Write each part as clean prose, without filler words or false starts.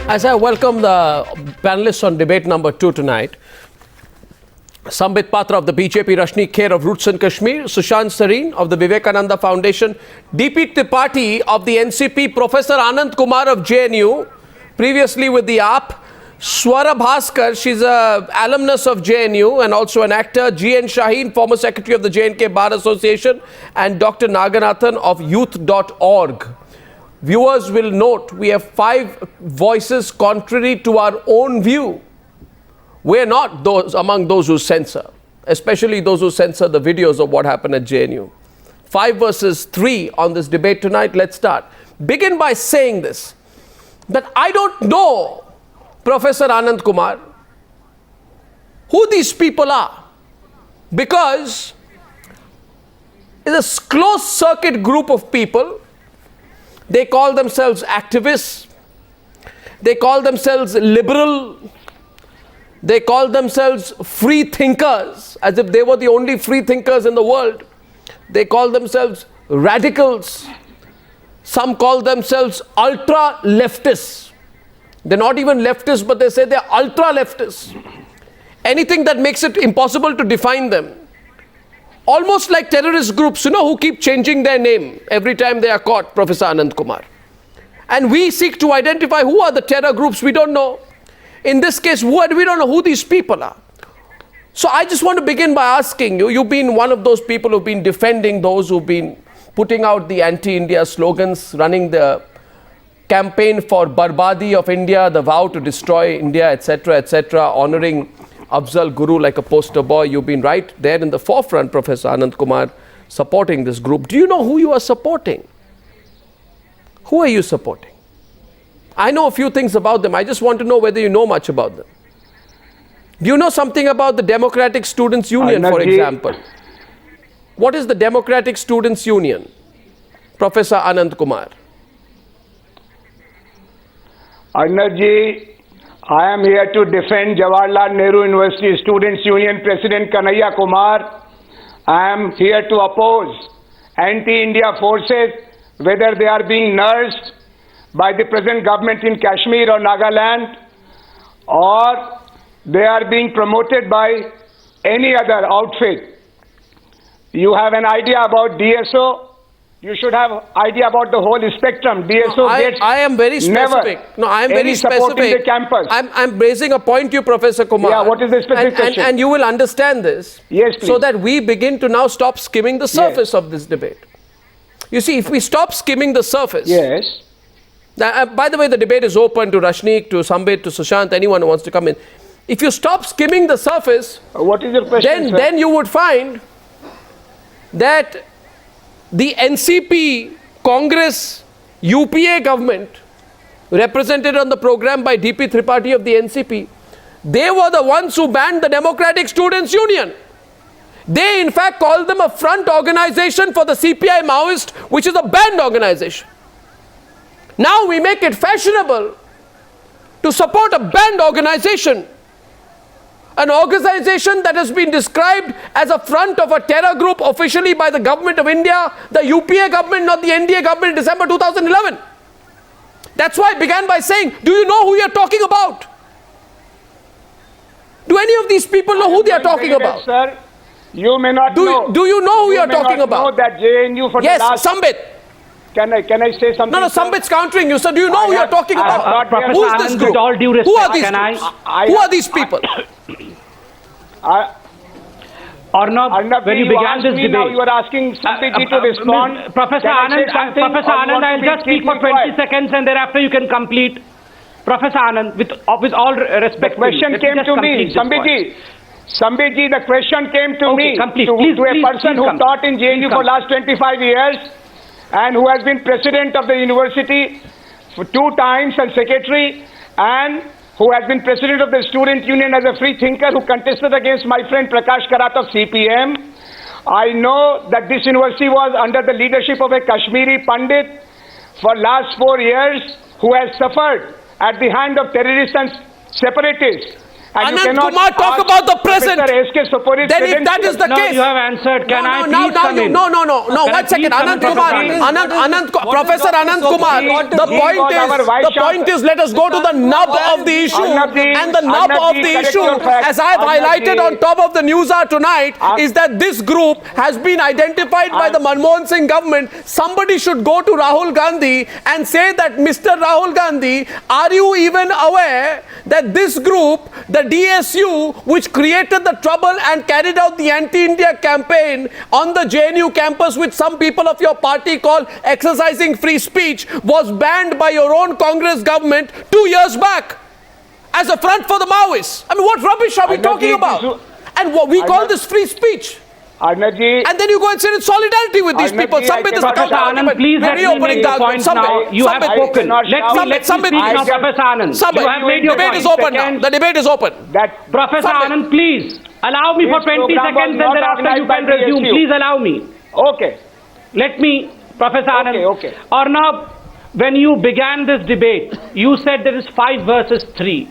As I welcome the panelists on debate number 2 tonight, Sambit Patra of the BJP, Rashneek Kher of Roots in Kashmir, Sushant Sareen of the Vivekananda Foundation, DP Tripathi of the NCP, Professor Anand Kumar of JNU, previously with the AAP, Swara Bhaskar, she's an alumnus of JNU and also an actor, Shaheen, former secretary of the JNK Bar Association, and Dr. Naganathan of youth.org. Viewers will note we have 5 voices contrary to our own view. We're not those among those who censor, especially those who censor the videos of what happened at JNU. 5 versus 3 on this debate tonight. Let's start. Begin by saying this, that I don't know, Professor Anand Kumar, who these people are, because it's a closed circuit group of people. They call themselves activists, they call themselves liberal, they call themselves free thinkers, as if they were the only free thinkers in the world. They call themselves radicals. Some call themselves ultra leftists. They're not even leftists, but they say they're ultra leftists. Anything that makes it impossible to define them. Almost like terrorist groups, who keep changing their name every time they are caught, Professor Anand Kumar. And we seek to identify who are the terror groups. We don't know. In this case, we don't know who these people are. So I just want to begin by asking you, you've been one of those people who've been defending those who've been putting out the anti-India slogans, running the campaign for Barbadi of India, the vow to destroy India, etc., honoring Afzal Guru like a poster boy. You've been right there in the forefront, Professor Anand Kumar, supporting this group. Do you know who you are supporting? Who are you supporting? I know a few things about them. I just want to know whether you know much about them. Do you know something about the Democratic Students Union, for example? What is the Democratic Students Union, Professor Anand Kumar? Arnab ji, I am here to defend Jawaharlal Nehru University Students Union President Kanhaiya Kumar. I am here to oppose anti-India forces, whether they are being nursed by the present government in Kashmir or Nagaland, or they are being promoted by any other outfit. You have an idea about DSO. You should have idea about the whole spectrum. DSO gets I am very specific. I am very support in the specific. campus. I'm raising a point to you, Professor Kumar. Yeah, what is the specific question? And you will understand this. Yes, please. So that we begin to now stop skimming the surface of this debate. You see, if we stop skimming the surface. Yes. By the way, the debate is open to Rashneek, to Sambit, to Sushant, anyone who wants to come in. If you stop skimming the surface, what is your question, then you would find that the NCP, Congress, UPA government, represented on the program by DP Tripathi of the NCP, they were the ones who banned the Democratic Students Union. They in fact called them a front organization for the CPI Maoist, which is a banned organization. Now we make it fashionable to support a banned organization. An organization that has been described as a front of a terror group officially by the government of India, the UPA government, not the NDA government, in December 2011. That's why I began by saying, do you know who you're talking about? Do any of these people know who they are talking about? Sir, you may not know. Do you know who you're talking about? Know that JNU for the last... Yes, Sambit. Can I say something? No, Sambit's countering you, sir. Do you know who you're talking about? Professor Who's Anand, this group? with all due respect, who are these groups? Who are these people? Arnab, when you began this debate, now you are asking somebody to respond. Professor Anand, I'll just speak for 20 seconds and thereafter you can complete. Professor Anand, with all respect, the question came to me, Sambit, the question came to me, to a person who taught in JNU for last 25 years and who has been president of the university for 2 times and secretary, and who has been president of the student union as a free thinker, who contested against my friend Prakash Karat of CPM. I know that this university was under the leadership of a Kashmiri Pandit for last 4 years, who has suffered at the hand of terrorists and separatists. And you Anand cannot Kumar talk ask about the present. Professor S.K. Soporis Then if that is the No, case. you have answered. Can I please come in? No, Can I one second. please come Anand in, Kumar, Professor Professor Anand Kumar, the point is, let us go to the nub of the issue. And the nub of the issue, as I have highlighted on top of the Newshour tonight, is that this group has been identified by the Manmohan Singh government. Somebody should go to Rahul Gandhi and say that, Mr. Rahul Gandhi, are you even aware that this group, the DSU, which created the trouble and carried out the anti-India campaign on the JNU campus, which some people of your party call exercising free speech, was banned by your own Congress government 2 years back as a front for the Maoists? I mean, what rubbish are we talking about? And what we call this free speech. Arnabji, And then you go and say in solidarity with these people. Sambit is Professor Anand, please let me make the point now. You have spoken. Let me speak now, Professor Anand. You have made your point. Debate is open now. The debate is open. Professor Anand, please allow me for 20 seconds and thereafter you can resume. Please allow me. Okay. Let me, Professor Anand. Okay. Arnab, when you began this debate, you said there is 5 versus 3.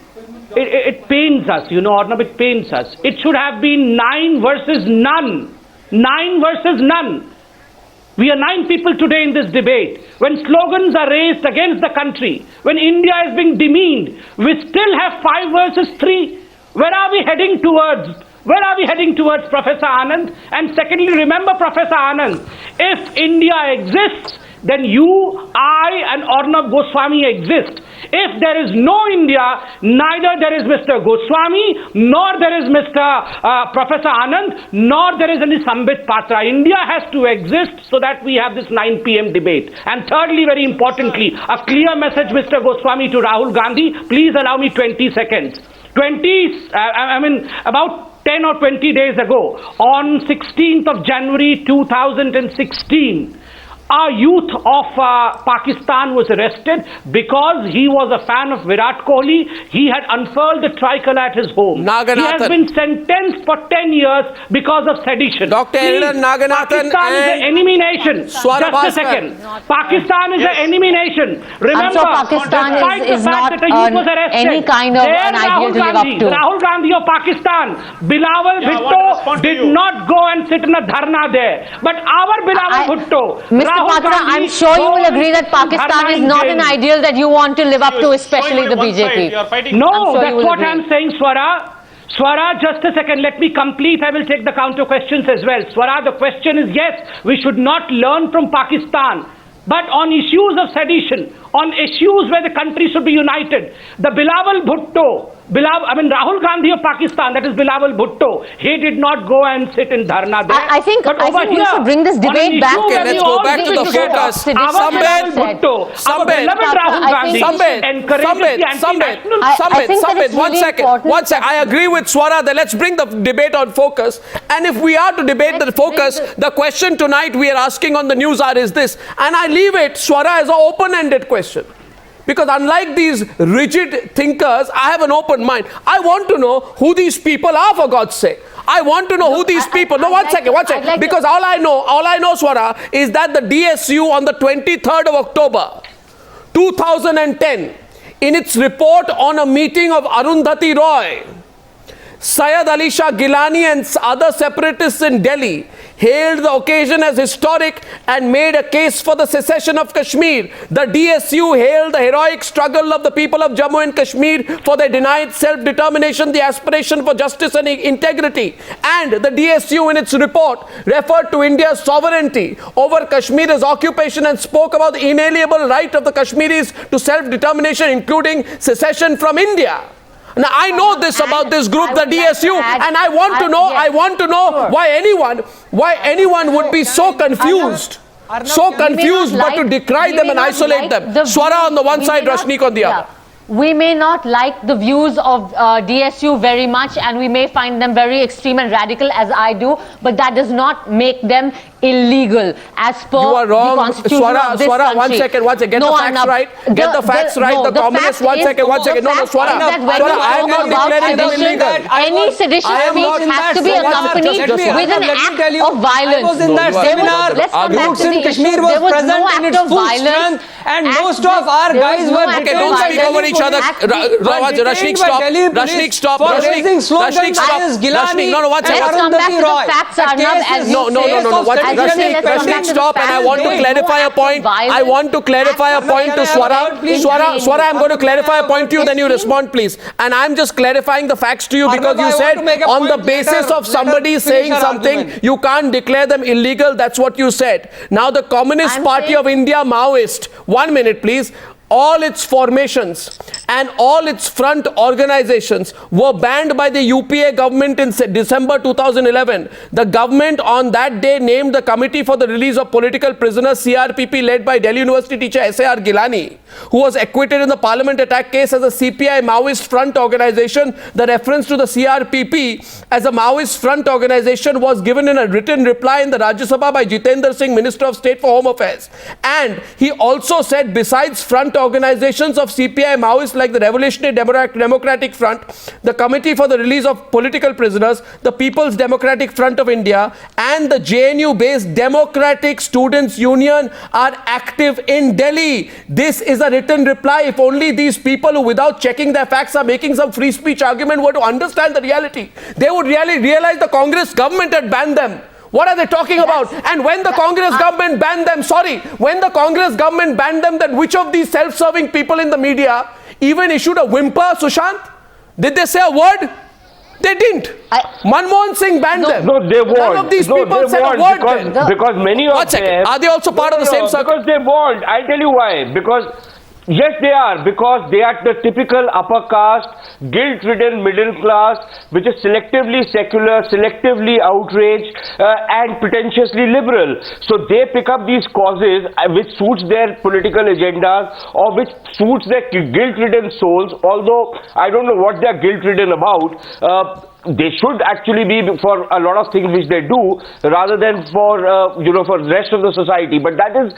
It pains us, you know, Arnab, it pains us. It should have been 9 versus none. 9 versus none. We are 9 people today in this debate. When slogans are raised against the country, when India is being demeaned, we still have 5 versus 3. Where are we heading towards? Where are we heading towards, Professor Anand? And secondly, remember, Professor Anand, if India exists, then you, I and Arnab Goswami exist. If there is no India, neither there is Mr. Goswami, nor there is Mr. Professor Anand, nor there is any Sambit Patra. India has to exist so that we have this 9 p.m. debate. And thirdly, very importantly, a clear message, Mr. Goswami, to Rahul Gandhi. Please allow me 20 seconds. About 10 or 20 days ago, on 16th of January 2016, a youth of Pakistan was arrested because he was a fan of Virat Kohli. He had unfurled the tricolour at his home. Naganathan. He has been sentenced for 10 years because of sedition. Dr. Ezhilan, Naganathan Pakistan is an enemy nation. Swara, Just a second. Pakistan is an enemy nation. Remember, Pakistan is not any kind of there an ideal to live up to. Rahul Gandhi of Pakistan, Bilawal Bhutto did not go and sit in a dharna there. But our Bilawal Bhutto, Mr. Patra, I'm sure you will agree that Pakistan is not an ideal that you want to live up to, especially the BJP. No, that's what I'm saying, Swara. Swara, just a second, let me complete. I will take the counter questions as well. Swara, the question is yes, we should not learn from Pakistan. But on issues of sedition, on issues where the country should be united, the Bilawal Bhutto, Rahul Gandhi of Pakistan, that is Bilawal Bhutto, he did not go and sit in dharna there. I think we should bring this debate back. Okay, let's go back to the focus. Sambit, one second. I agree with Swara that let's bring the debate on focus. And if we are to debate the focus, the question tonight we are asking on the Newshour is this. And I leave it, Swara, as an open-ended question. Because unlike these rigid thinkers, I have an open mind. I want to know who these people are, for God's sake. I want to know who these people. No, one second. Because all I know, Swara, is that the DSU on the 23rd of October, 2010, in its report on a meeting of Arundhati Roy, Syed Ali Shah Gilani and other separatists in Delhi hailed the occasion as historic and made a case for the secession of Kashmir. The DSU hailed the heroic struggle of the people of Jammu and Kashmir for their denied self-determination, the aspiration for justice and integrity. And the DSU in its report referred to India's sovereignty over Kashmir's occupation and spoke about the inalienable right of the Kashmiris to self-determination, including secession from India. Now, I know this about this group, the DSU, and I want to know why anyone would be so confused, but to decry them and isolate them. Swara on the one side, Rashneek on the other. We may not like the views of DSU very much, and we may find them very extreme and radical, as I do, but that does not make them illegal as per You are wrong. the constitution of this Swara, country. one second. Get the facts Arnab, right. Get the facts right. The communists, one second. No, Swara. Swara, I am not declaring them illegal. Any sedition speech has to be accompanied with an act of violence. I was in that seminar. Let's come back to the Kashmir issue. was There was present no in act its of full violence. strength, and most of our guys were Okay, don't speak over each other. Rashneek, stop. Rashneek, stop. For raising slogans against Gilani no, one second. Let's come back to the facts, Arnab, as you say. Rashneek, stop, and I want to clarify a point. I want to clarify a point to Swara. Swara, I'm going to clarify a point to you, then you respond, please. And I'm just clarifying the facts to you because you said on the basis of somebody saying something, you can't declare them illegal. That's what you said. Now, the Communist Party of India, Maoist, 1 minute, please. All its formations and all its front organizations were banned by the UPA government in December 2011. The government on that day named the Committee for the Release of Political Prisoners, CRPP, led by Delhi University teacher S.A.R. Gilani, who was acquitted in the Parliament attack case as a CPI Maoist front organization. The reference to the CRPP as a Maoist front organization was given in a written reply in the Rajya Sabha by Jitendra Singh, Minister of State for Home Affairs. And he also said, besides front organizations of CPI Maoists like the Revolutionary Democratic Front, the Committee for the Release of Political Prisoners, the People's Democratic Front of India, and the JNU-based Democratic Students Union are active in Delhi. This is a written reply. If only these people who, without checking their facts, are making some free speech argument, were to understand the reality, they would really realize the Congress government had banned them. What are they talking about? And when the Congress government banned them, when the Congress government banned them, then which of these self-serving people in the media even issued a whimper, Sushant? Did they say a word? They didn't. Manmohan Singh banned them. No, they won't. None of these people said a word. Because many of them... Are they also part of the same circle? Because they won't. I'll tell you why. Because... Yes, they are, because they are the typical upper caste, guilt-ridden middle class, which is selectively secular, selectively outraged, and pretentiously liberal. So they pick up these causes which suits their political agendas or which suits their guilt-ridden souls, although I don't know what they are guilt-ridden about. They should actually be for a lot of things which they do, rather than for for the rest of the society. But that is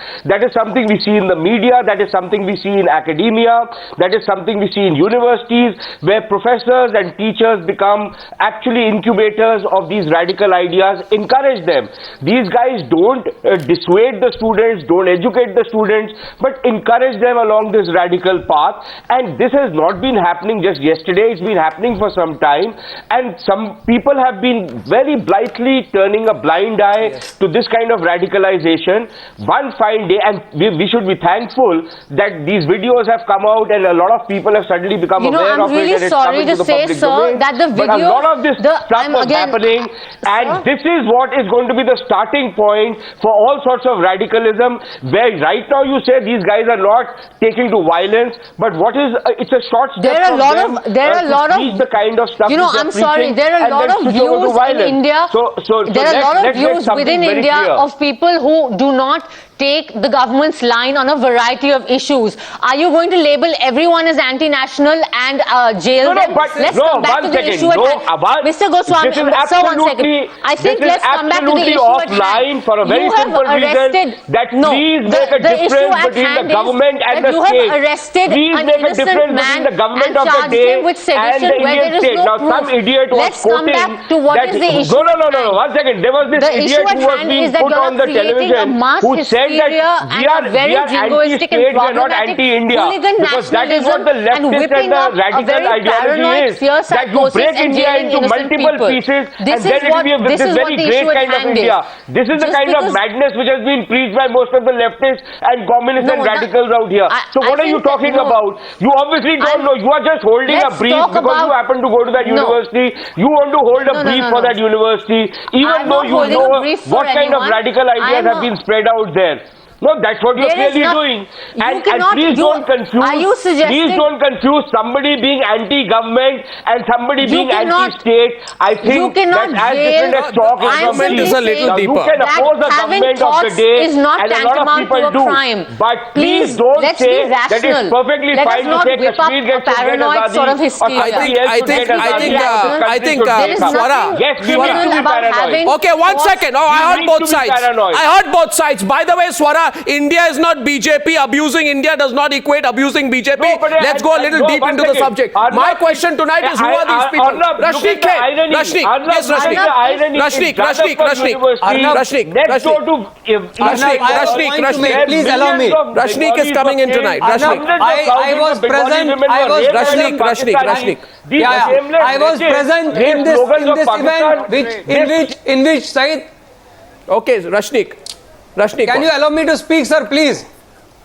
something we see in the media, that is something we see in academia, that is something we see in universities, where professors and teachers become actually incubators of these radical ideas, encourage them. These guys don't dissuade the students, don't educate the students, but encourage them along this radical path. And this has not been happening just yesterday, it's been happening for some time. And some people have been very blithely turning a blind eye to this kind of radicalization. One fine day, and we should be thankful that these videos have come out and a lot of people have suddenly become aware of it. I'm really sorry to say, sir, that the video... But a lot of this stuff was happening, and this is what is going to be the starting point for all sorts of radicalism, where right now you say these guys are not taking to violence, but what is... it's a short step there are a lot of the kind of stuff I'm sorry, there are a lot of views in India. There are a lot of views within India of people who do not take the government's line on a variety of issues. Are you going to label everyone as anti-national and jail them? Let's come back to the issue at hand. Mr. Goswami, sir, 1 second. I think let's come back to the issue at hand. For a very simple reason that please make a difference between the government and the state. You have arrested an innocent man and charged him with sedition where there is no proof. Let's come back to what is the issue. No, 1 second. There was this idiot who was being put on the television who said that we are anti-state, we are not anti-India. Because that is what the leftist and the radical ideology is. That you break India into multiple pieces and then it will be with this very great kind of India. This is the kind of madness which has been preached by most of the leftists and communists and radicals out here. So what are you talking about? You obviously don't know. You are just holding a brief because you happen to go to that university. You want to hold a brief for that university, even though you know what kind of radical ideas have been spread out there. No, that's what you're clearly doing. And please don't confuse somebody being anti-government and somebody being anti-state. I think that's as different as talk is government is a little deeper. You can oppose the government of the day, and a lot of people do. But please don't say that it's perfectly fine to say Kashmir gets paranoid sort of hysteria. I think Swara. Yes, we need to be paranoid. Okay, 1 second. Oh, I heard both sides. I heard both sides. By the way, Swara, India is not BJP. Abusing India does not equate abusing BJP. No, let's go a little deep into the subject. My question tonight is, who are these people? Rashneek, yes, Rashneek. Please allow me. Rashneek is coming in tonight. I was present. Rashneek. I was present in this event in which Said. Okay, Rashneek. Can you allow me to speak, sir, please?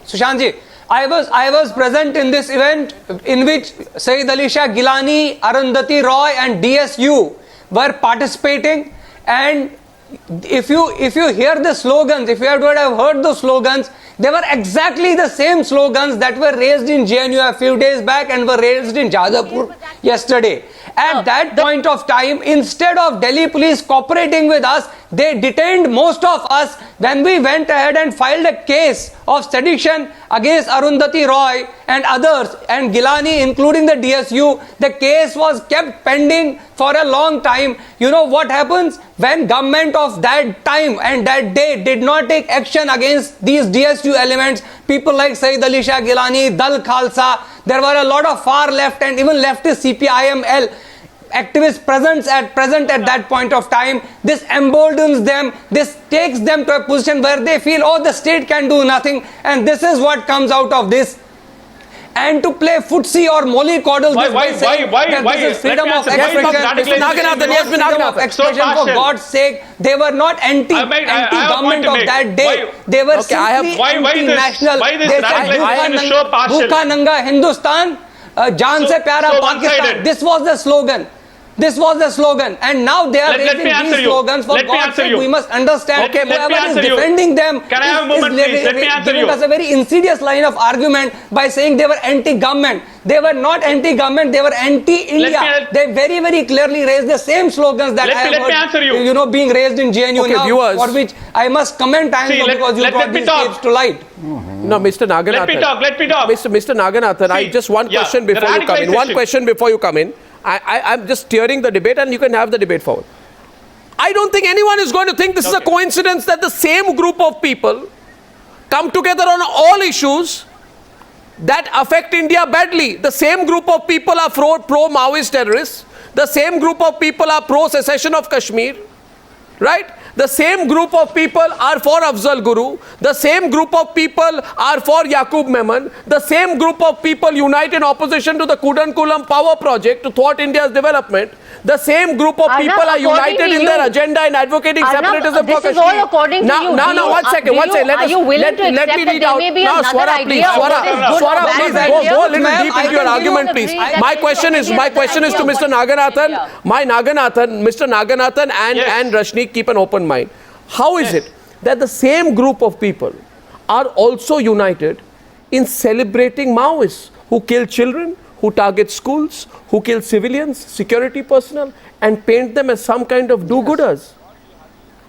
Sushantji, I was present in this event in which Saeed Ali Shah Gilani, Arundhati Roy and DSU were participating, and if you hear the slogans, if you have heard the slogans, they were exactly the same slogans that were raised in JNU a few days back and were raised in Jadavpur yesterday. At that point of time, instead of Delhi police cooperating with us, they detained most of us when we went ahead and filed a case of sedition against Arundhati Roy and others, and Gilani, including the DSU. The case was kept pending for a long time. You know what happens when government of that time and that day did not take action against these DSU elements, people like Saeed Ali Shah Gilani, Dal Khalsa. There were a lot of far left and even leftist CPIML activists present at that point of time. This emboldens them. This takes them to a position where they feel, oh, the state can do nothing, and this is what comes out of this. And to play footsie or mollycoddle by saying that this is freedom of expression, expression for God's sake. They were not anti-government of that day. They were simply anti-national. They said, Bhukha Nanga Hindustan, Jaan se pyara Pakistan. This was the slogan. This was the slogan, and now they are raising these slogans. For God's sake, we must understand whoever is defending them is giving us a very insidious line of argument by saying they were anti-government. They were not anti-government, they were anti-India. They very, very clearly raised the same slogans that I have heard, being raised in JNU now, viewers, for which I must commend Anand because you brought these tapes to light. No, Mr. Naganathan. Let me talk. Mr. Naganathan, I just one question before you come in. One question before you come in. I'm just steering the debate, and you can have the debate forward. I don't think anyone is going to think this is a coincidence that the same group of people come together on all issues that affect India badly. The same group of people are pro-Maoist terrorists. The same group of people are pro-secession of Kashmir. Right? The same group of people are for Afzal Guru. The same group of people are for Yakub Memon. The same group of people unite in opposition to the Kudankulam power project to thwart India's development. The same group of people are united in their agenda in advocating separatism for Kashmir. This is all according to you. Now, 1 second. Are you willing to accept that there may be another idea? Swara, please go a little deep into your argument, please. My question is to Mr. Naganathan. Mr. Naganathan and Rashneek, keep an open mind. How is it that the same group of people are also united in celebrating Maoists who kill children, who target schools, who kill civilians, security personnel, and paint them as some kind of do-gooders?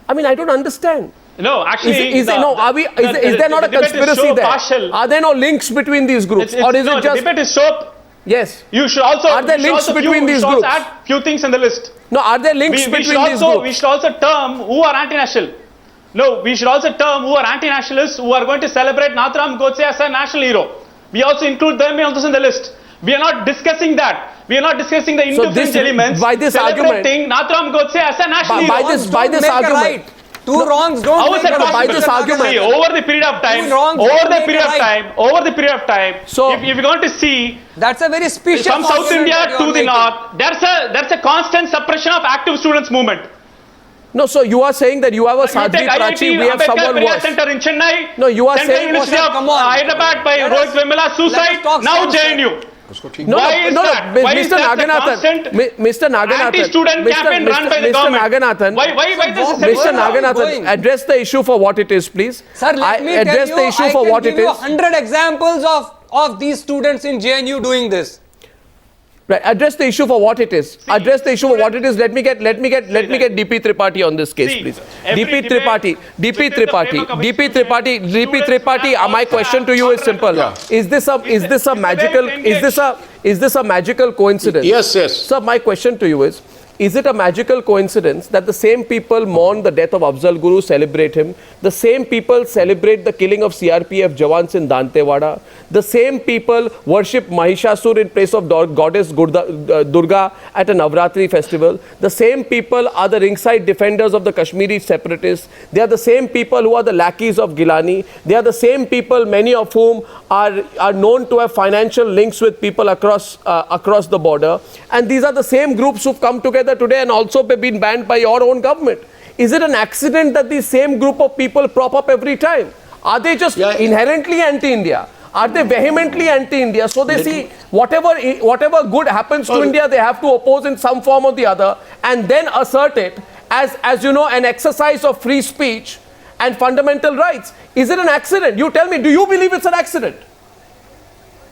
I mean, I don't understand. No, actually, is there not a conspiracy there? Are there no links between these groups, or is it just? The debate is so. Yes. You should also. Are there links between these groups? Add few things in the list. No, are there links between these groups? We should also term who are anti-national. No, we should also term who are anti-nationalists who are going to celebrate Nathuram Godse as a national hero. We also include them also in the list. We are not discussing that. We are not discussing the indifferent elements. By this celebrating Nathuram Godse as a national hero. By this argument. Two wrongs don't make a right. By this argument. Over the period of time. Over the period of time. So if you're going to see. That's a very specious from South India to the north, there's a constant suppression of active students movement. No, so you are saying that you have a Sadhvi Prachi, we have someone worse. Center in Chennai. No, you are saying University of Hyderabad by Rohit Vemula suicide. Now JNU. No, Why is that? Why is Mr. that the constant Mr. Naganathan, anti-student campaign run by the government? Naganathan, Why this is Mr. Naganathan, address the issue for what it is, please. Sir, let me address tell you, the issue for what it is. I can give you 100 examples of these students in JNU doing this. Right. Address the issue for what it is. Address the issue for what it is. Let me get DP Tripathi on this case, please. DP Tripathi. My question to you is simple. Yeah. Is this a magical coincidence? Yes. Sir, my question to you is it a magical coincidence that the same people mourn the death of Afzal Guru, celebrate him? The same people celebrate the killing of CRPF Jawans in Dantewada. The same people worship Mahishasur in place of goddess Durga at a Navratri festival. The same people are the ringside defenders of the Kashmiri separatists. They are the same people who are the lackeys of Gilani. They are the same people, many of whom are known to have financial links with people across the border. And these are the same groups who've come together today and also been banned by your own government. Is it an accident that these same group of people prop up every time? Are they just inherently anti-India? Are they vehemently anti-India? So they see whatever good happens to India, they have to oppose in some form or the other, and then assert it as you know, an exercise of free speech and fundamental rights. Is it an accident? You tell me, do you believe it's an accident?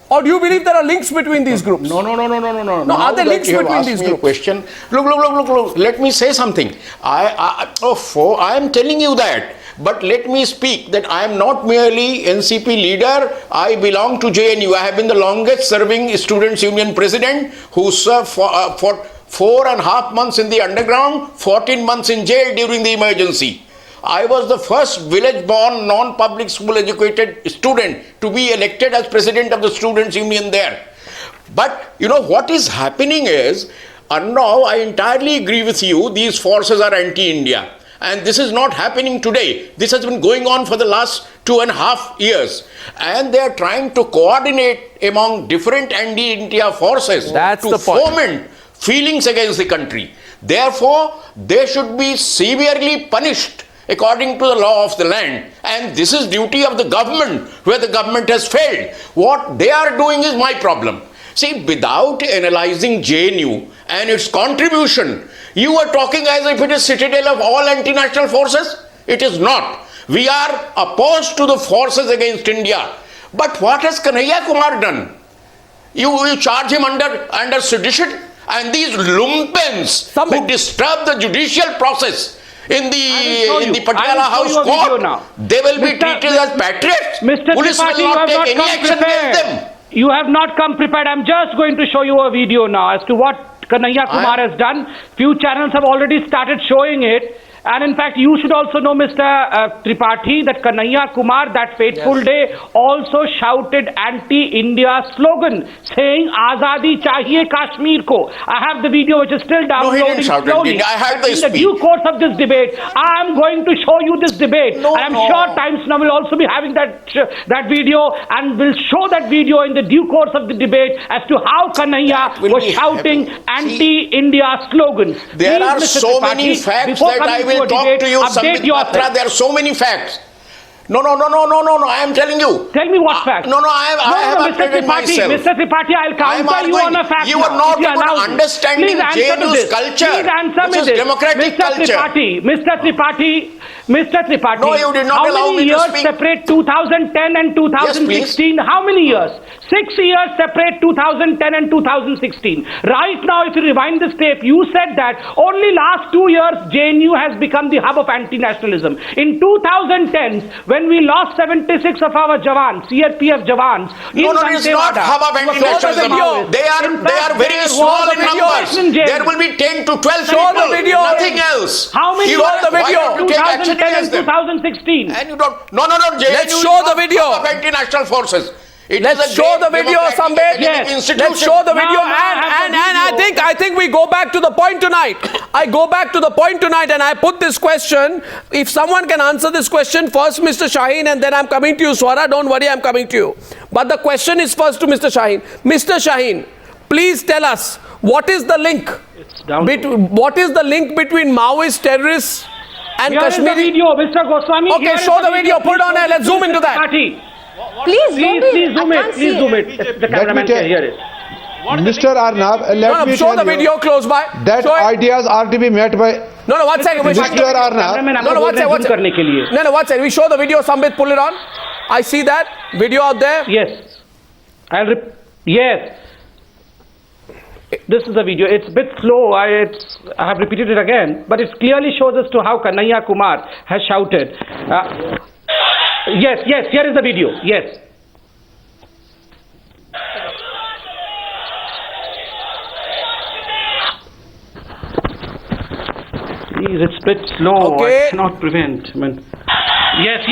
Or do you believe there are links between these groups? No. No, are there links between these groups? Question. Look. Let me say something. I am telling you that. But let me speak that I am not merely NCP leader. I belong to JNU. I have been the longest serving Students' Union president who served for 4.5 months in the underground, 14 months in jail during the emergency. I was the first village-born, non-public school educated student to be elected as president of the Students' Union there. But you know what is happening is, Arnab, I entirely agree with you, these forces are anti-India. And this is not happening today. This has been going on for the last 2.5 years. And they are trying to coordinate among different anti-India forces to foment feelings against the country. Therefore, they should be severely punished according to the law of the land. And this is duty of the government, where the government has failed. What they are doing is my problem. See, without analyzing JNU and its contribution, you are talking as if it is citadel of all anti-national forces. It is not. We are opposed to the forces against India. But what has Kumar done? You charge him under sedition? And these lumpens who disturb the judicial process in the Patiala House Court, they will be treated as patriots. Mr. Police Tripathi, will not take any action against them. You have not come prepared. I'm just going to show you a video now as to what Kumar has done. Few channels have already started showing it. And in fact, you should also know, Mr. Tripathi, that Kumar, that fateful day, also shouted anti-India slogan, saying, Azadi chahiye Kashmir ko. I have the video which is still downloading. No, he didn't shout anti-India. I have the speech. In the due course of this debate, I am going to show you this debate. And I'm sure Times Now will also be having that video, and will show that video in the due course of the debate as to how Kanhaiya was shouting anti-India slogans. There are so many facts that I will talk to you, Sambit, Patra. There are so many facts. No, I am telling you. Tell me what facts? I have updated myself. Mr. Tripathi, I'll counter you on a fact. You are not even understanding JNU's culture, which is democratic culture. Mr. Tripathi, no, you did not allow me to speak. How many years separate 2010 and 2016? Yes, how many years? 6 years separate 2010 and 2016. Right now, if you rewind this tape, you said that only last 2 years JNU has become the hub of anti-nationalism. In 2010, when we lost 76 of our Jawans, CRPF Jawans, no, it is not hub of anti-nationalism. They are very small in numbers. There will be 10 to 12 people, nothing else. How many years the video? 2010 and 2016? And you don't. No. JNU Let's show the video of anti-national forces. Let's show the video, Sambit. Yes. Let's show the video, and I think we go back to the point tonight. I go back to the point tonight, and I put this question. If someone can answer this question first, Mr. Shaheen, and then I'm coming to you, Swara. Don't worry, I'm coming to you. But the question is first to Mr. Shaheen. Mr. Shaheen, please tell us what is the link? What is the link between Maoist terrorists and Kashmiri? Here is the video, Mr. Goswami. Okay, show the video. Put it on there. Let's zoom into that. Please zoom it. The cameraman can hear it. Mr. Arnab, let me show tell the you video close by. that ideas are to be met by. No, one second. Mr. Arnab. No, one second. We show the video. Sambit, pull it on. I see that video out there. Yes. Yes. This is the video. It's a bit slow. I have repeated it again, but it clearly shows us to how Kanhaiya Kumar has shouted. Yes. Here is the video. Yes. Please, it's a bit slow. Okay. I cannot prevent. Yes.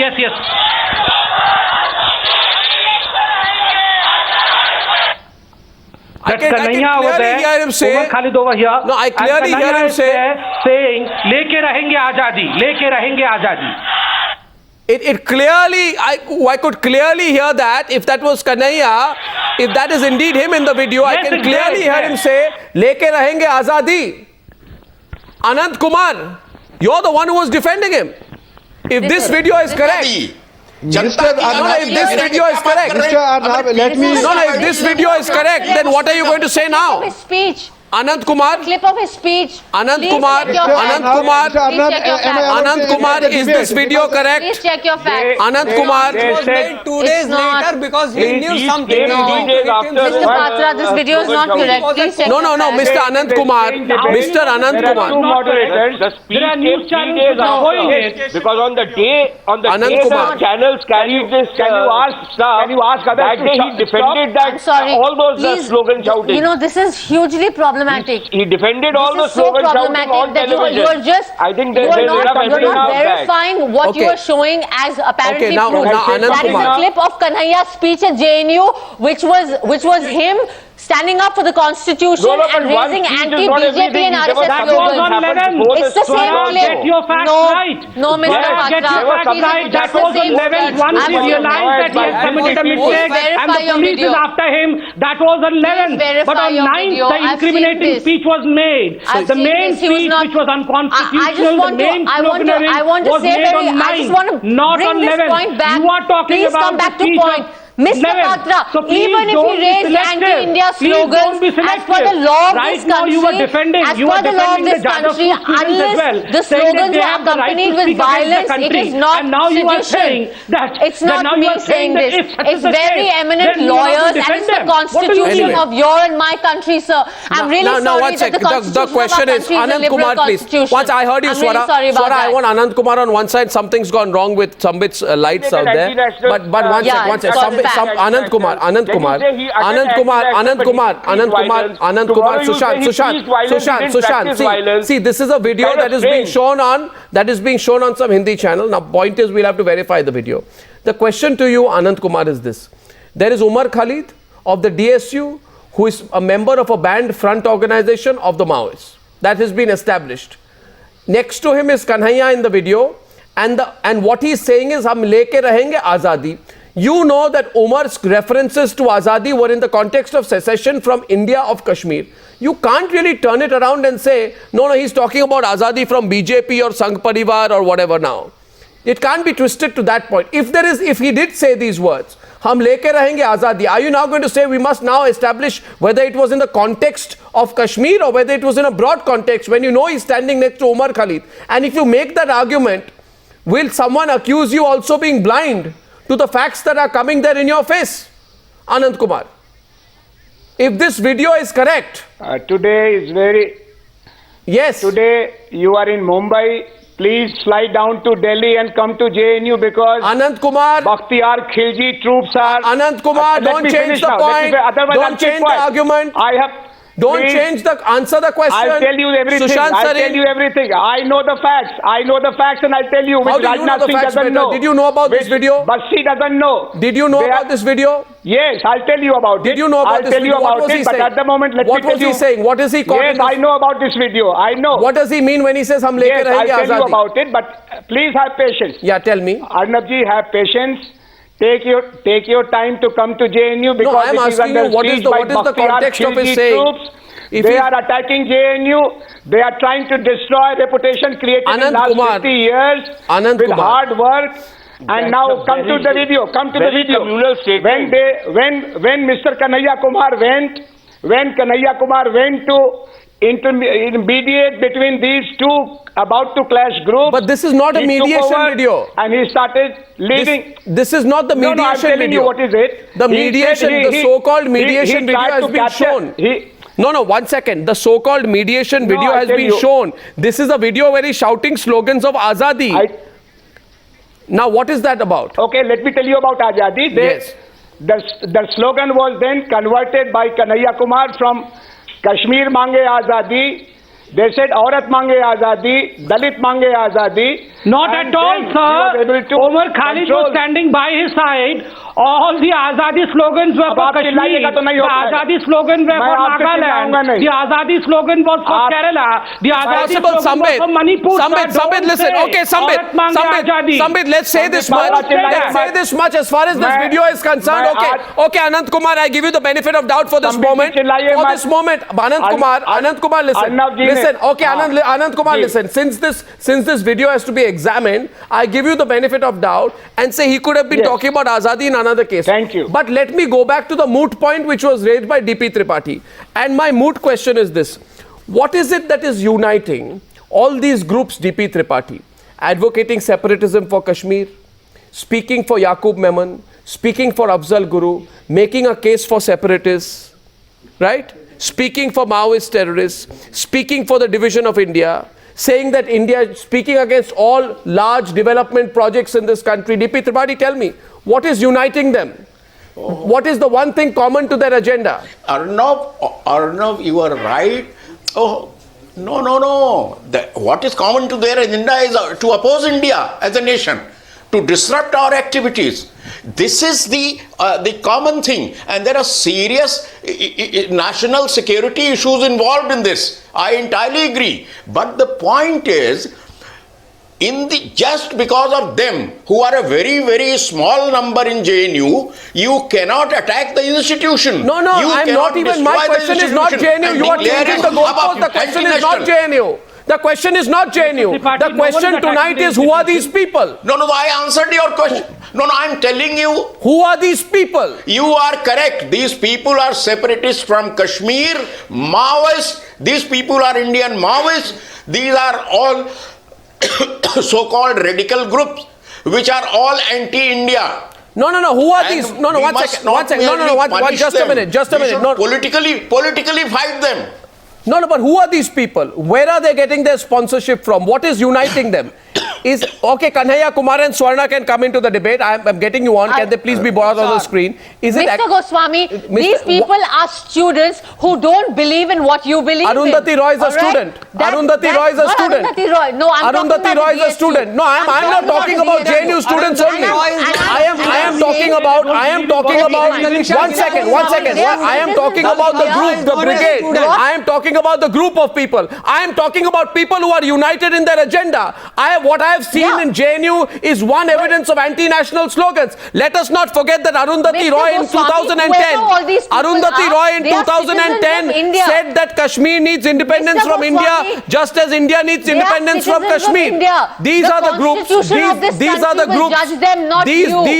I can clearly hear him say. Khalid over here. No, I clearly hear him saying, "Leke rahenge azadi, leke rahenge azadi." It clearly, I could clearly hear that. If that was Kanhaiya, if that is indeed him in the video, yes, I can clearly hear him say, "Leke rahenge azadi." Anand Kumar, you're the one who was defending him. If this video is correct. Mr. Arnab, if this video is correct. Mr. Arnab, let me. If this video is correct, then what are you going to say now? His speech. Anand Kumar. Clip of his speech. Anand Kumar. Anand Kumar, is this video correct? Please check your facts. Anand Kumar. It was made 2 days later because he knew something. Mr. Patra, this video is not correct. Please check No, Mr. Anand Kumar. Mr. Anand Kumar. Two moderators. The speech came 3 days after. Because on the day the channels carried this Can you ask others that day he defended that I'm sorry. all those Please, slogan shouting. You know, this is hugely problematic. He defended all the This is so slogan shouting problematic on that television. you're just, I think there's you're enough not evidence of that. verifying what you are showing as apparently Okay, now proof. Anand That is Kumar. a clip of Kanhaiya's speech at JNU, which was him standing up for the constitution and raising anti-BJP and RSS That was on 11. It's the same clip. Get your facts right. No, Mr. Patra. That was on 11. Once he realized that he had committed a mistake and the police is after him, that was on 11. But on 9th, the incriminating speech was made. The main speech, which was unconstitutional, the main slogan was made on 9th, not on 11. You are talking about the speech of Mr. Patra, even if he raised anti-India slogans as per the law of this country, unless the slogans were accompanied with violence, it is not sedition. It's not me saying this. It's very eminent lawyers and it's the constitution of your and my country, sir. I'm really sorry that the constitution the question is, Anand Kumar, please. Once I heard you, Swara, I want Anand Kumar on one side. Something's gone wrong with Sambit's lights out there. But one second. Anand Kumar, Sushant. See, this is a video that is being shown on some Hindi channel. Now, point is, we'll have to verify the video. The question to you, Anand Kumar, is this: there is Umar Khalid of the DSU, who is a member of a banned front organization of the Maoists. That has been established. Next to him is Kanhaiya in the video, and what he's saying is, "Hum leke rahenge azadi." You know that Umar's references to Azadi were in the context of secession from India of Kashmir. You can't really turn it around and say, no, he's talking about Azadi from BJP or Sangh Parivar or whatever now. It can't be twisted to that point. If he did say these words, hum leke rahenge Azadi, are you now going to say we must now establish whether it was in the context of Kashmir or whether it was in a broad context when you know he's standing next to Umar Khalid? And if you make that argument, will someone accuse you also being blind to the facts that are coming there in your face, Anand Kumar? If this video is correct. Today is very... Yes. Today you are in Mumbai. Please fly down to Delhi and come to JNU because... Anand Kumar. Bakhtiyar Khilji troops are... Anand Kumar, don't change the point. Don't change the argument. Don't change answer the question. I'll tell you everything. Sushant, I'll tell you everything. I know the facts. And I'll tell you which Rajnath Singh doesn't know. Did you know about this video? Basti doesn't know. Did you know about this video? Yes, I'll tell you about it. Did you know about this video? I'll tell you about it, but at the moment, let me tell you. What was he saying? What is he calling? Yes, I know about this video. I know. What does he mean when he says, "Hum leke rahenge azadi"? I'll tell you about it, but please have patience. Yeah, tell me. Arnabji, have patience. Take your time to come to JNU because I'm asking you, what is the context of his saying? They are attacking JNU. They are trying to destroy reputation created in the last 50 years with hard work. And now come to the video. When Mr. Kanhaiya Kumar went when Kanhaiya Kumar went to intermediate between these two about to clash groups. But this is not a mediation video. And he started leading. This is not the mediation no, I'm telling video. You what is it? The mediation, the so-called mediation video has been shown. No, 1 second. The so-called mediation video has been shown. This is a video where he's shouting slogans of Azadi. Now, what is that about? Okay, let me tell you about Azadi. Yes. The slogan was then converted by Kanhaiya Kumar from Kashmir Mange Azadi. They said Aurat Mange Azadi, Dalit Mange Azadi. Not at all, sir. Omar Khalid was standing by his side. All the Azadi slogans were for Kashmir. The Azadi slogan were for Nagaland. The Azadi slogan was for Kerala. The Azadi slogan was for Manipur. Sambit, listen. Okay, Sambit, let's say this much. Let's say this much as far as this video is concerned. Okay, Anand Kumar, I give you the benefit of doubt for this moment. For this moment, Anand Kumar, listen. Listen, okay, Anand Kumar, listen. Since this video has to be examined, I give you the benefit of doubt and say he could have been talking about Azadi in another case. Thank you. But let me go back to the moot point which was raised by DP Tripathi. And my moot question is this. What is it that is uniting all these groups, DP Tripathi? Advocating separatism for Kashmir, speaking for Yakub Memon, speaking for Afzal Guru, making a case for separatists, right? Speaking for Maoist terrorists, speaking for the division of India, saying that India, speaking against all large development projects in this country. DP Tripathi, tell me, what is uniting them? What is the one thing common to their agenda? Arnab, you are right. Oh, no. What is common to their agenda is to oppose India as a nation, to disrupt our activities. This is the common thing, and there are serious national security issues involved in this. I entirely agree. But the point is, just because of them, who are a very, very small number in JNU, you cannot attack the institution. No, I'm not even. My question is not JNU. You are changing the goalpost. The question is not JNU. The question is not JNU. The question tonight is, who are these people? No, I answered your question. No, I'm telling you. Who are these people? You are correct. These people are separatists from Kashmir, Maoists. These people are Indian Maoists. These are all so-called radical groups, which are all anti-India. No. Who are these? No. 1 second. No. Just a minute. No. Politically fight them. No, but who are these people? Where are they getting their sponsorship from? What is uniting them? Okay, Kanhaiya Kumar and Swara can come into the debate. I'm getting you on. Can they please be brought on the screen? Mr. Goswami, these people are students who don't believe in what you believe Arundhati in. Roy is a student. Arundhati Roy is a student. No, I'm Arundhati Roy is a student. No, I'm not talking about JNU students only. I am talking about 1 second. I am talking about the group, the brigade. I am talking about the group of people. I am talking about people who are united in their agenda. What I have seen in JNU is one evidence of anti-national slogans. Let us not forget that Arundhati Roy in 2010 said that Kashmir needs independence from India, just as India needs independence from Kashmir. These are the groups. These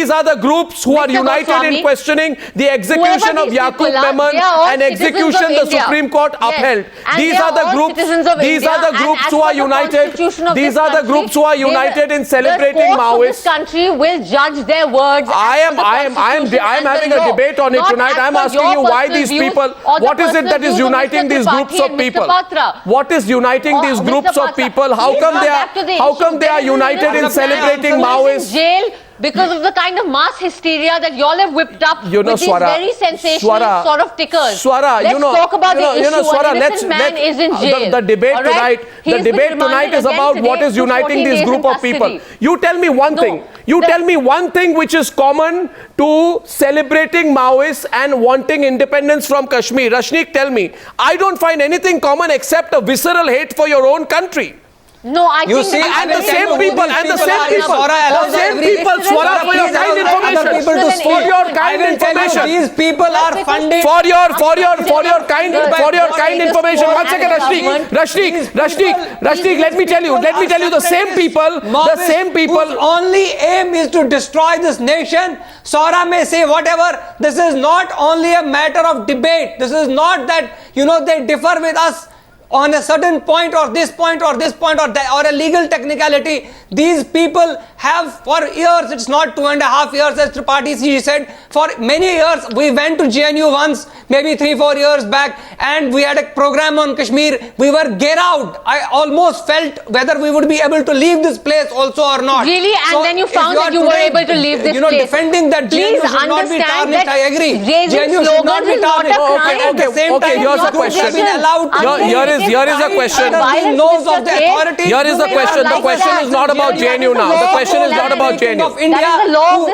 are the groups who are united in questioning the execution of Yakub Memon and execution the Supreme Court upheld. These are the groups who are united. These are the groups who are united in celebrating Maoists. This country will judge their words. I am having a debate on it tonight. I am asking you why these people. What is it that is uniting these groups of people? What is uniting these groups of people? How come they are united in celebrating Maoists? Because of the kind of mass hysteria that y'all have whipped up with these very sensational sort of tickers. Swara, let's talk about the issue. Swara, an innocent man is in jail. The debate tonight is about what is uniting this group of people. You tell me one thing. You tell me one thing which is common to celebrating Maoists and wanting independence from Kashmir. Rashneek, tell me. I don't find anything common except a visceral hate for your own country. No, I You think see, And the same people, Swara, for your kind information. For your kind information. These people are funding. For your kind information. One second, Rashneek, let me tell you, the same people, whose only aim is to destroy this nation. Swara may say whatever. This is not only a matter of debate. This is not that, they differ with us on a certain point or this point or this point or a legal technicality. These people have for years, it's not 2.5 years as Tripathi said, for many years. We went to JNU once, maybe 3-4 years back, and we had a program on Kashmir. We were get out. I almost felt whether we would be able to leave this place also or not. Really? And then you found that you were able to leave this place. Defending that JNU should not be tarnished, I agree. JNU should not be tarnished. Okay, here's a question. Here is a question. Here is the question. The question is not about JNU now. The question is not about JNU. Of India,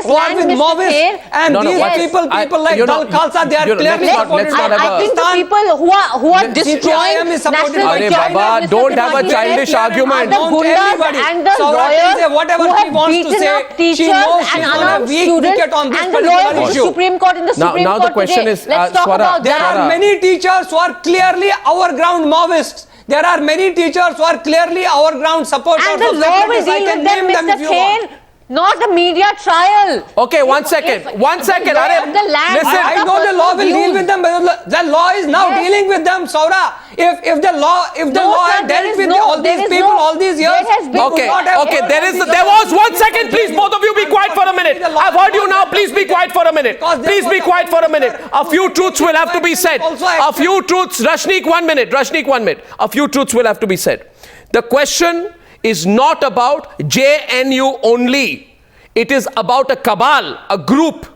who are with Maoists, and these people like Dal Khalsa, they are clearly supported by I think the people who are destroying national security, don't have a childish argument. The gundas and the lawyers who have beaten up teachers and unarmed students, and the lawyers in the Supreme Court Now the question is, let's talk about there that. are many teachers who are clearly our ground Maoists. There are many teachers who are clearly our ground supporters. And the law will deal with them, Mr. Kher, not the media trial. Okay, one second. Listen. I know the law will deal with them, but the law is now dealing with them, Swara. If the law had dealt with all these people all these years, Okay, there was 1 second, please, both of you be quiet for a minute. I've heard you now, please be quiet for a minute. A few truths will have to be said. Rashneek, 1 minute. A few truths will have to be said. The question is not about JNU only. It is about a cabal, a group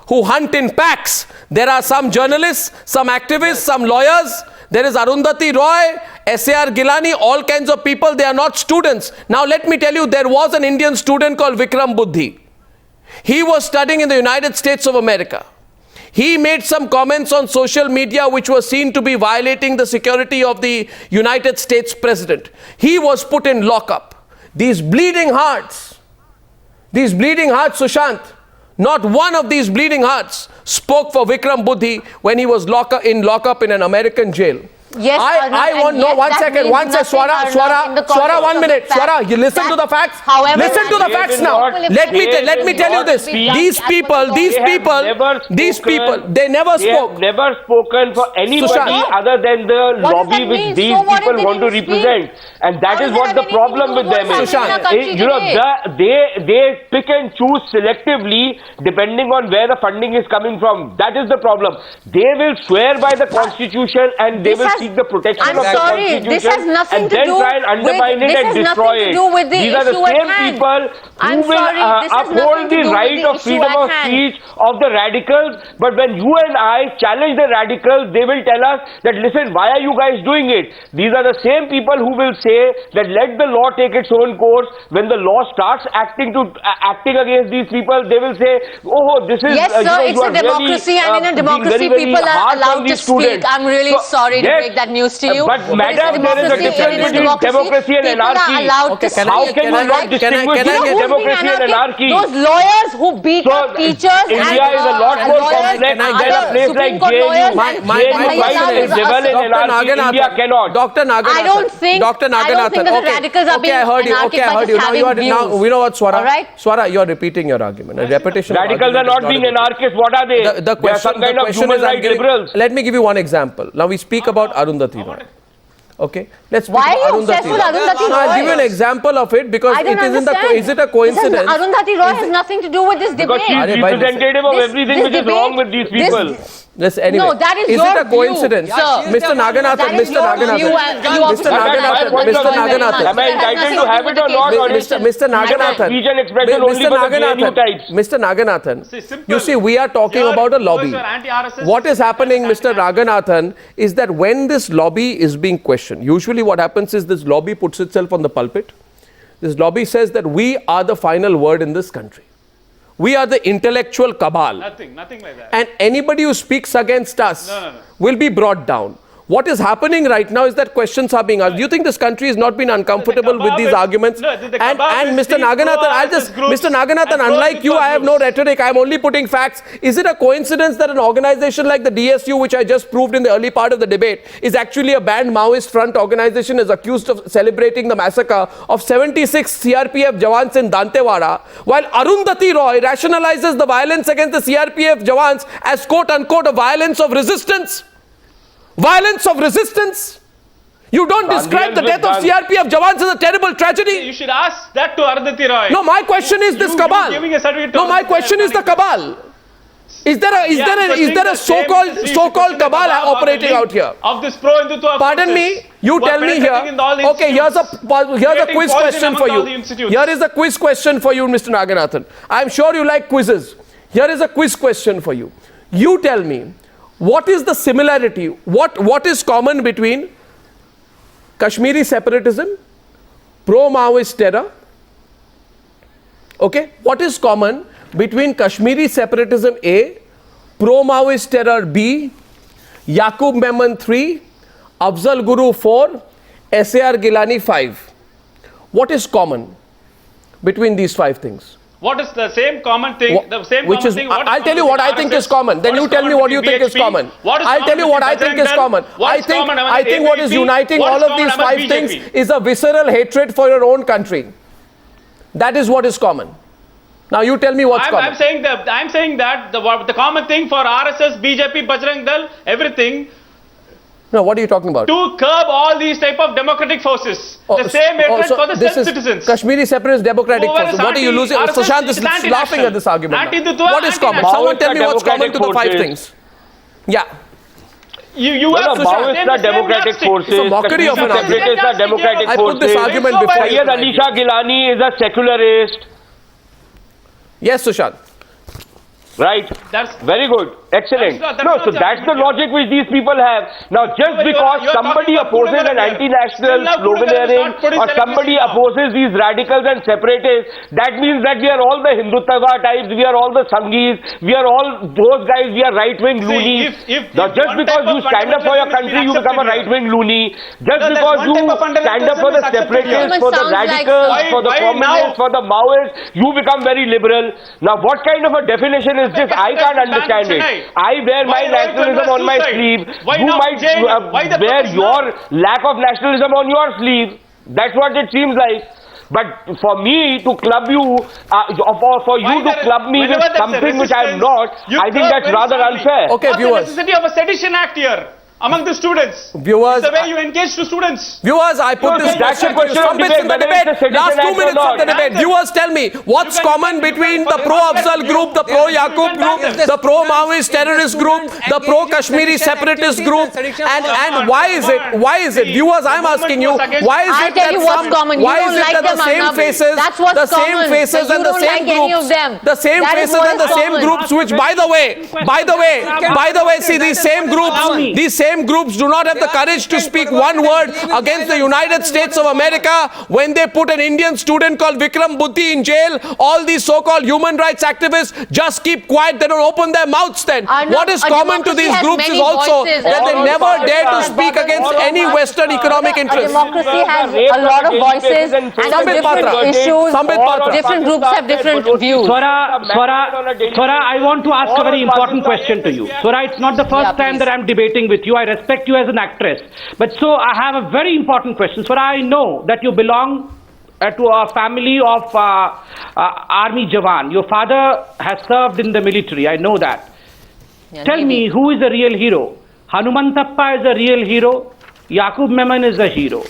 who hunt in packs. There are some journalists, some activists, some lawyers. There is Arundhati Roy, S.A.R. Gilani, all kinds of people. They are not students. Now let me tell you, there was an Indian student called Vikram Buddhi. He was studying in the United States of America. He made some comments on social media which were seen to be violating the security of the United States president. He was put in lockup. These bleeding hearts, Sushant, not one of these bleeding hearts spoke for Vikram Buddhi when he was in lockup in an American jail. Yes, I want, no, 1 second, Swara, 1 minute. Swara, you listen to the facts. Listen to the facts now. Let me tell you this. These people, they never spoke. They have never spoken for anybody other than the lobby which these people want to represent. And that is what the problem with them is. They pick and choose selectively depending on where the funding is coming from. That is the problem. They will swear by the constitution and they will seek the protection of the constitution this has nothing and to then do try and undermine it and destroy it. These are the same people who will uphold the right of freedom of speech of the radicals, but when you and I challenge the radicals, they will tell us that, listen, why are you guys doing it? These are the same people who will say that let the law take its own course. When the law starts acting against these people, they will say, oh, this is yes, sir, it's a democracy, and in a democracy people are allowed to speak. I'm really sorry to break that news to you. But madam, there is a difference between democracy and anarchy. How can you not distinguish between democracy and anarchy? Those lawyers who beat up teachers India is a lot more complex than a place like JNU. India cannot. Dr. Naganathan. I don't think the radicals are being anarchic by just having views. Now, you know what, Swara? Right? Swara, you are repeating your argument. A repetition. Radicals are not being anarchists. What are they? They are some kind of human rights liberals. Let me give you one example. Now we speak about Arundhati Roy. Okay, let's speak Why are you about obsessed with Arundhati Roy? No, I'll give you an example of it because it isn't is it a coincidence? Arundhati Roy has nothing to do with this debate. Because she is representative of everything which is wrong with these people. Anyway, no, that is it a coincidence? Mr. Naganathan, Mr. Naganathan. Am I entitled to have it or not? Mr. Naganathan. Mr. Naganathan, you see, we are talking about a lobby. What is happening, Mr. Naganathan, is that when this lobby is being questioned, usually what happens is this lobby puts itself on the pulpit. This lobby says that we are the final word in this country. We are the intellectual cabal. Nothing like that. And anybody who speaks against us will be brought down. What is happening right now is that questions are being asked. Do you think this country has not been uncomfortable with these arguments? And Mr. Naganathan, Mr. Naganathan, unlike you, I have no rhetoric. I am only putting facts. Is it a coincidence that an organization like the DSU, which I just proved in the early part of the debate, is actually a banned Maoist front organization, is accused of celebrating the massacre of 76 CRPF Jawans in Dantewada, while Arundhati Roy rationalizes the violence against the CRPF Jawans as quote-unquote a violence of resistance? Violence of resistance? You don't describe the death of CRPF Jawans as a terrible tragedy? You should ask that to Arundhati Roy. No, my question is this cabal. No, my question is the cabal. Is there a so-called cabal operating out here? Of this pro-Hindutva. Pardon me, you tell me here. Okay, here's a quiz question for you. Here is a quiz question for you, Mr. Naganathan. I'm sure you like quizzes. Here is a quiz question for you. You tell me, what is the similarity? What is common between Kashmiri separatism, pro-Maoist terror? Okay, what is common between Kashmiri separatism A, pro-Maoist terror B, Yakub Memon 3, Afzal Guru 4, SAR Gilani 5? What is common between these 5 things? What is the same common thing? I'll tell you what I think is common. Then you tell me what you think is common. I'll tell you what I think is common. I think what is uniting all of these 5 things is a visceral hatred for your own country. That is what is common. Now you tell me what's common. I'm saying that the common thing for RSS, BJP, Bajrang Dal, everything. No, what are you talking about? To curb all these type of democratic forces. The same hatred for the citizens. Kashmiri separatist democratic forces. What are you losing? Sushant is laughing at this argument. What is common? Someone tell me what's common to the 5 things. Yeah. You have Maoists are democratic forces. It's a mockery of an argument. Separatists are democratic forces. I put this argument before you. Sayyid Ali Shah Gilani is a secularist. Yes, Sushant. Right. That's very good. Excellent. So that's the logic which these people have. Now, just because somebody opposes an anti-national sloganeering or somebody opposes these radicals and separatists, that means that we are all the Hindutva types, we are all the Sanghis, we are all those guys, we are right-wing loonies. Now, just because you stand up for your country, you become a right-wing loony. Just because you stand up for the separatists, for the radicals, for the communists, for the Maoists, you become very liberal. Now, what kind of a definition is this? I can't understand it. I wear my nationalism on my sleeve. You might wear your lack of nationalism on your sleeve. That's what it seems like. But for me to club you, for you to club me with something which I am not, I think that's rather unfair. Okay, viewers. What's the necessity of a sedition act here? Among the students. Viewers. It's the way you engage to students. Viewers, I put this question to you. Sambit in the debate. Last 2 minutes of the debate. Viewers, tell me, what's common between the pro-Afzal group, the pro-Yakub group, the pro-Maoist terrorist group, the pro-Kashmiri separatist group, and why is it? Why is it? Viewers, I'm asking you, why is it that the same faces, the same faces and the same groups, the same faces and the same groups, which by the way, see these same groups do not have the courage to speak one word against the United States of America when they put an Indian student called Vikram Buddhi in jail. All these so-called human rights activists just keep quiet. They don't open their mouths then. What is common to these groups is also that they never dare to speak against any Western economic interests. Democracy has a lot of voices and different issues. Different groups have different views. Swara, I want to ask a very important question to you. Swara, it's not the first time that I'm debating with you. I respect you as an actress. But so I have a very important question. Swara, I know that you belong to a family of army Jawan. Your father has served in the military. I know that. Tell me, who is the real hero? Hanumantappa is a real hero. Yakub Memon is a hero.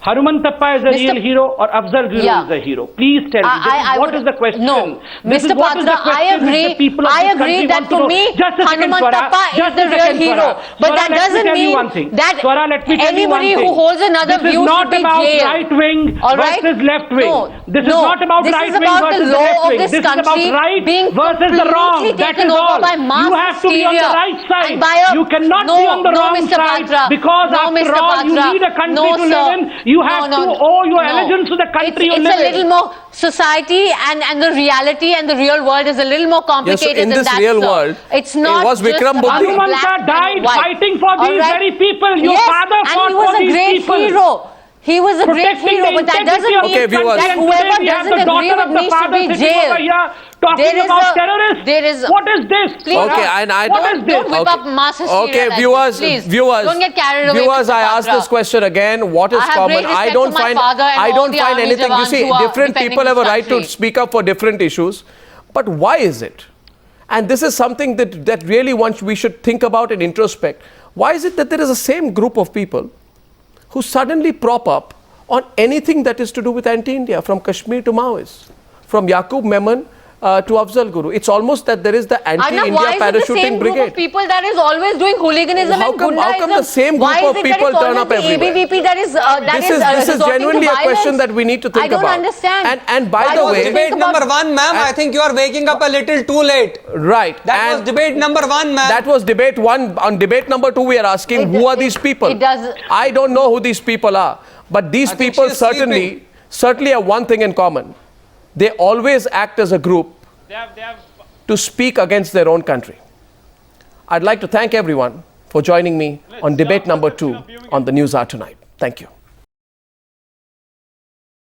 Hanumantappa is a real hero or Afzal Guru is a hero? Please tell me. What is the question? No, Mr. Patra, I agree that to me, Hanumantappa is the real hero. But that doesn't mean that anybody who holds another view should be jailed. Right wing versus left wing. This is not about right wing versus left wing. This is about right versus the wrong. That is all. You have to be on the right side. You cannot be on the wrong side because after all you need a country to live in. You have to owe your allegiance to the country you live in. It's a little more society and the reality and the real world is a little more complicated in than this that. real sir. world, it's not it was just Vikram about Buddhi. black Hanumanka and died white. fighting for these All right? very people. Your yes, father and fought he was for a these great people. hero. He was a great Protecting hero, the but that integrity doesn't of mean viewers. that And whoever today we have doesn't the agree daughter with of the needs to father be sitting over jailed. here talking about terrorists. There is What is this? Please, Okay, and I What is this? don't whip up mass hysteria Okay, like viewers, this, please. viewers, Don't get carried away. viewers. Mr. I ask Patra. this question again: what is I have common? great respect I don't for my find. father and I all don't the find army anything. You jawans see, who are different defending people have a this right to country. speak up for different issues, but why is it? And this is something that really we should think about and introspect. Why is it that there is a same group of people who suddenly prop up on anything that is to do with anti-India, from Kashmir to Maoists, from Yakub Memon to Afzal Guru? It's almost that there is the anti-India why is it the parachuting same group brigade. of people that is always doing hooliganism How and come gundaism? the same Why group is of it that people it's turn always up the everywhere? ABVP that is This is genuinely a question that we need to think I don't about. understand. And by That the was way, debate number one, ma'am. I think you are waking up a little too late. right. That was debate number one, ma'am. That was debate one. On debate number two, we are asking who are these people? I don't know who these people are, but these people certainly have one thing in common. They always act as a group to speak against their own country. I'd like to thank everyone for joining me on debate number 2 on the Newshour tonight. Thank you.